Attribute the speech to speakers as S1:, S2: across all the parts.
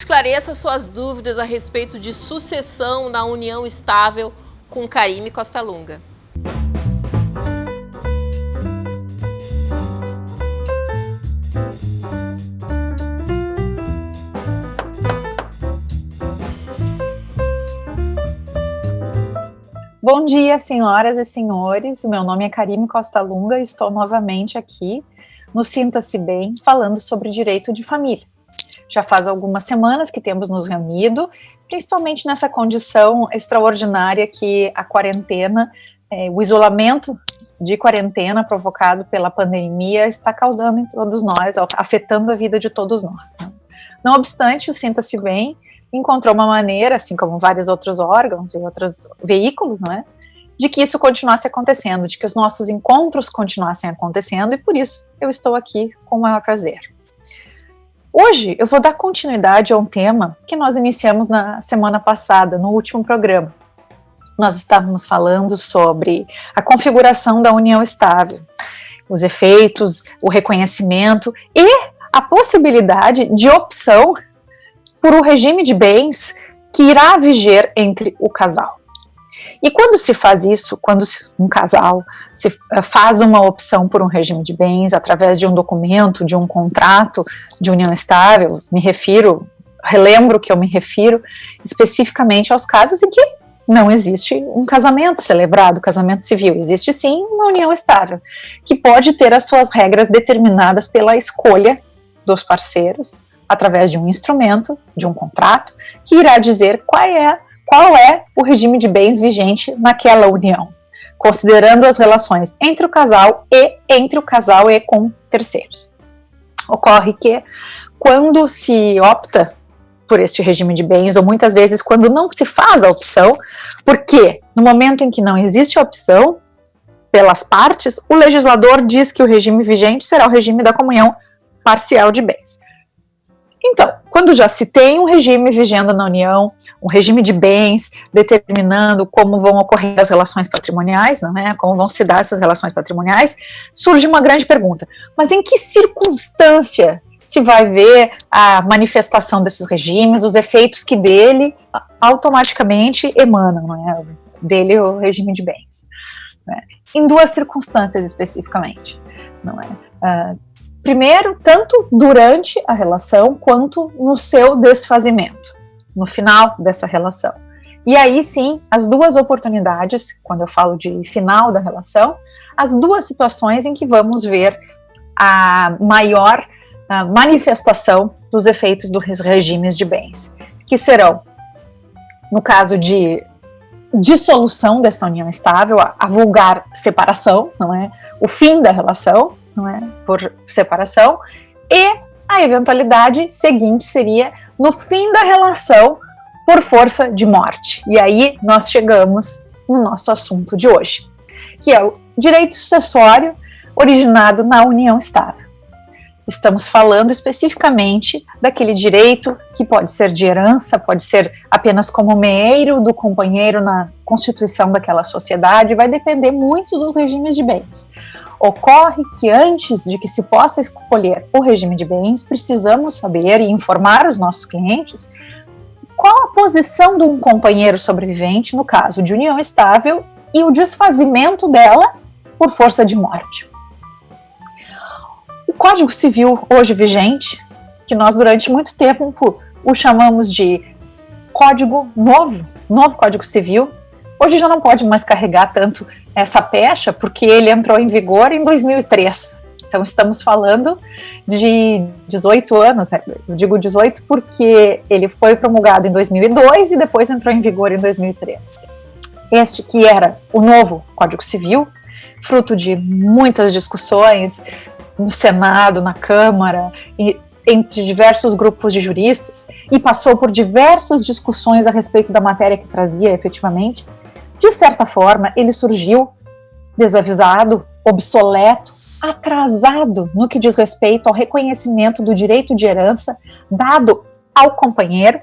S1: Esclareça suas dúvidas a respeito de sucessão na união estável com Karime Costa Lunga.
S2: Bom dia, senhoras e senhores. Meu nome é Karime Costa Lunga e estou novamente aqui no Sinta-se Bem, falando sobre direito de família. Já faz algumas semanas que temos nos reunido, principalmente nessa condição extraordinária que a quarentena, o isolamento de quarentena provocado pela pandemia está causando em todos nós, afetando a vida de todos nós, né? Não obstante, o Sinta-se Bem encontrou uma maneira, assim como vários outros órgãos e outros veículos, né, de que isso continuasse acontecendo, de que os nossos encontros continuassem acontecendo, e por isso eu estou aqui com o maior prazer. Hoje eu vou dar continuidade a um tema que nós iniciamos na semana passada, no último programa. Nós estávamos falando sobre a configuração da união estável, os efeitos, o reconhecimento e a possibilidade de opção por um regime de bens que irá viger entre o casal. E quando se faz isso, quando um casal se faz uma opção por um regime de bens através de um documento, de um contrato de união estável, relembro que eu me refiro especificamente aos casos em que não existe um casamento celebrado, casamento civil. Existe sim uma união estável, que pode ter as suas regras determinadas pela escolha dos parceiros, através de um instrumento, de um contrato, que irá dizer qual é o regime de bens vigente naquela união, considerando as relações entre o casal e com terceiros. Ocorre que, quando se opta por este regime de bens, ou muitas vezes quando não se faz a opção, porque no momento em que não existe a opção pelas partes, o legislador diz que o regime vigente será o regime da comunhão parcial de bens. Então, quando já se tem um regime vigendo na união, um regime de bens determinando como vão ocorrer as relações patrimoniais, não é? Como vão se dar essas relações patrimoniais, surge uma grande pergunta: mas em que circunstância se vai ver a manifestação desses regimes, os efeitos que dele automaticamente emanam, não é? Dele o regime de bens, né? Em duas circunstâncias especificamente, não é? Primeiro, tanto durante a relação, quanto no seu desfazimento, no final dessa relação. E aí sim, as duas oportunidades, quando eu falo de final da relação, as duas situações em que vamos ver a maior manifestação dos efeitos dos regimes de bens, que serão, no caso de dissolução dessa união estável, a vulgar separação, não é? O fim da relação, não é? Por separação, e a eventualidade seguinte seria no fim da relação por força de morte. E aí nós chegamos no nosso assunto de hoje, que é o direito sucessório originado na união estável. Estamos falando especificamente daquele direito que pode ser de herança, pode ser apenas como meeiro do companheiro na constituição daquela sociedade, vai depender muito dos regimes de bens. Ocorre que antes de que se possa escolher o regime de bens, precisamos saber e informar os nossos clientes qual a posição de um companheiro sobrevivente no caso de união estável e o desfazimento dela por força de morte. O Código Civil hoje vigente, que nós durante muito tempo o chamamos de Código Novo Código Civil, hoje já não pode mais carregar tanto essa pecha, porque ele entrou em vigor em 2003. Então, estamos falando de 18 anos, eu digo 18 porque ele foi promulgado em 2002 e depois entrou em vigor em 2013. Este que era o novo Código Civil, fruto de muitas discussões no Senado, na Câmara, e entre diversos grupos de juristas, e passou por diversas discussões a respeito da matéria que trazia efetivamente. De certa forma, ele surgiu desavisado, obsoleto, atrasado no que diz respeito ao reconhecimento do direito de herança dado ao companheiro,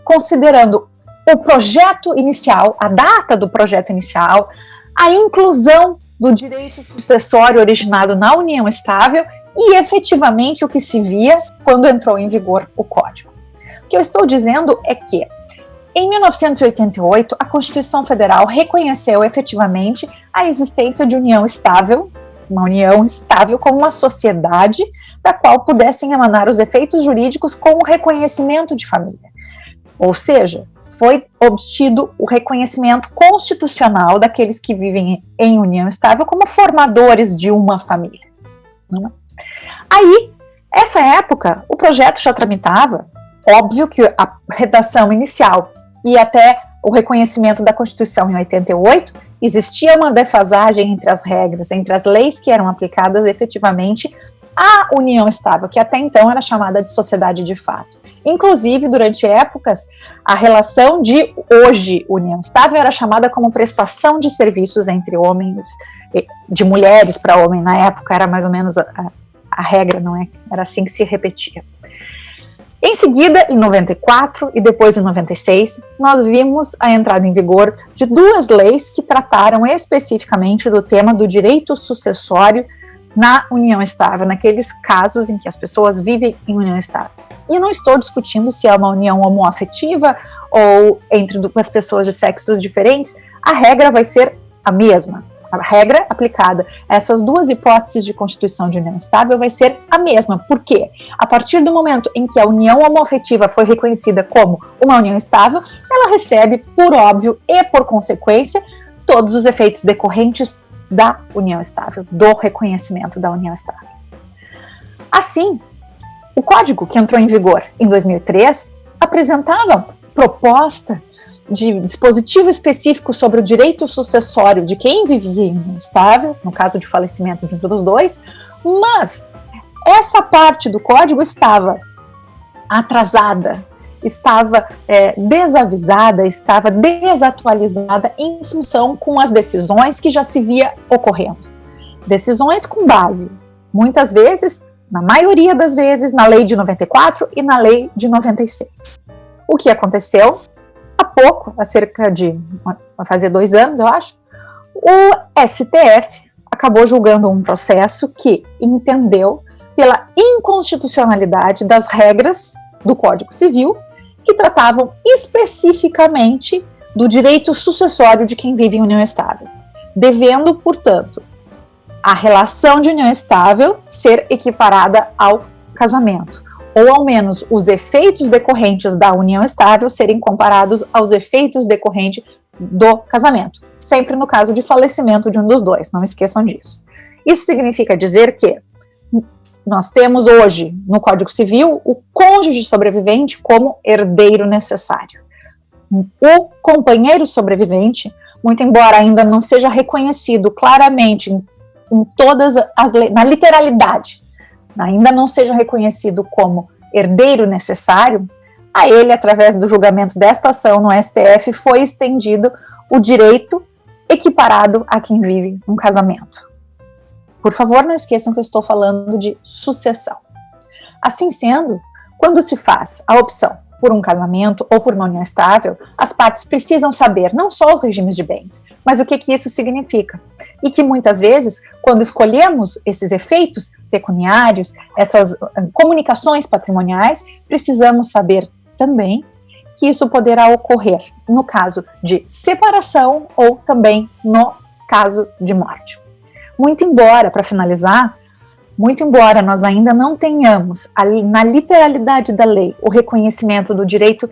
S2: considerando o projeto inicial, a data do projeto inicial, a inclusão do direito sucessório originado na união estável e efetivamente o que se via quando entrou em vigor o Código. O que eu estou dizendo é que, em 1988, a Constituição Federal reconheceu efetivamente a existência de união estável, uma união estável como uma sociedade da qual pudessem emanar os efeitos jurídicos com o reconhecimento de família. Ou seja, foi obtido o reconhecimento constitucional daqueles que vivem em união estável como formadores de uma família. Aí, essa época, o projeto já tramitava, óbvio que a redação inicial e até o reconhecimento da Constituição em 88, existia uma defasagem entre as regras, entre as leis que eram aplicadas efetivamente à união estável, que até então era chamada de sociedade de fato. Inclusive, durante épocas, a relação de hoje união estável era chamada como prestação de serviços entre homens, de mulheres para homem. Na época era mais ou menos a regra, não é? Era assim que se repetia. Em seguida, em 94 e depois em 96, nós vimos a entrada em vigor de duas leis que trataram especificamente do tema do direito sucessório na união estável, naqueles casos em que as pessoas vivem em união estável. E eu não estou discutindo se é uma união homoafetiva ou entre duas pessoas de sexos diferentes, a regra vai ser a mesma. A regra aplicada a essas duas hipóteses de constituição de união estável vai ser a mesma. Por quê? A partir do momento em que a união homoafetiva foi reconhecida como uma união estável, ela recebe, por óbvio e por consequência, todos os efeitos decorrentes da união estável, do reconhecimento da união estável. Assim, o Código, que entrou em vigor em 2003, apresentava proposta de dispositivo específico sobre o direito sucessório de quem vivia em união estável, no caso de falecimento de um dos dois, mas essa parte do Código estava atrasada, estava desavisada, estava desatualizada em função com as decisões que já se via ocorrendo. Decisões com base, muitas vezes, na maioria das vezes, na lei de 94 e na lei de 96. O que aconteceu? Há pouco, vai fazer 2 anos, eu acho, o STF acabou julgando um processo que entendeu pela inconstitucionalidade das regras do Código Civil que tratavam especificamente do direito sucessório de quem vive em união estável, devendo, portanto, a relação de união estável ser equiparada ao casamento, ou ao menos os efeitos decorrentes da união estável serem comparados aos efeitos decorrentes do casamento, sempre no caso de falecimento de um dos dois, não esqueçam disso. Isso significa dizer que nós temos hoje, no Código Civil, o cônjuge sobrevivente como herdeiro necessário. O companheiro sobrevivente, muito embora ainda não seja reconhecido claramente em todas as leis, na literalidade, ainda não seja reconhecido como herdeiro necessário, a ele, através do julgamento desta ação no STF, foi estendido o direito equiparado a quem vive um casamento. Por favor, não esqueçam que eu estou falando de sucessão. Assim sendo, quando se faz a opção por um casamento ou por uma união estável, as partes precisam saber não só os regimes de bens, mas o que isso significa. E que muitas vezes, quando escolhemos esses efeitos pecuniários, essas comunicações patrimoniais, precisamos saber também que isso poderá ocorrer no caso de separação ou também no caso de morte. Muito embora, para finalizar, muito embora nós ainda não tenhamos, na literalidade da lei, o reconhecimento do direito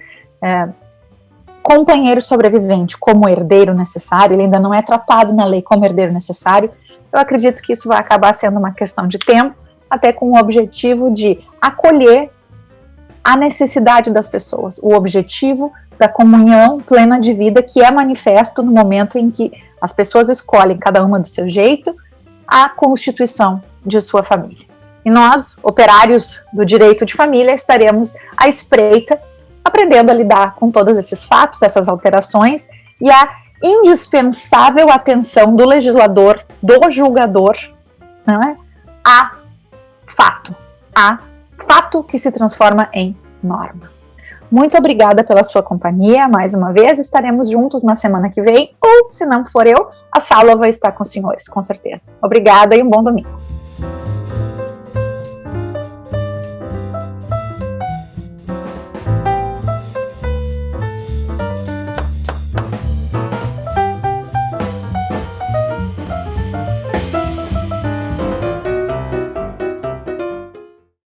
S2: companheiro sobrevivente como herdeiro necessário, ele ainda não é tratado na lei como herdeiro necessário, eu acredito que isso vai acabar sendo uma questão de tempo, até com o objetivo de acolher a necessidade das pessoas, o objetivo da comunhão plena de vida que é manifesto no momento em que as pessoas escolhem, cada uma do seu jeito, a constituição de sua família. E nós, operários do direito de família, estaremos à espreita, aprendendo a lidar com todos esses fatos, essas alterações e a indispensável atenção do legislador, do julgador, não é? a fato que se transforma em norma. Muito obrigada pela sua companhia, mais uma vez, estaremos juntos na semana que vem, ou se não for eu, a Sala vai estar com os senhores, com certeza. Obrigada e um bom domingo.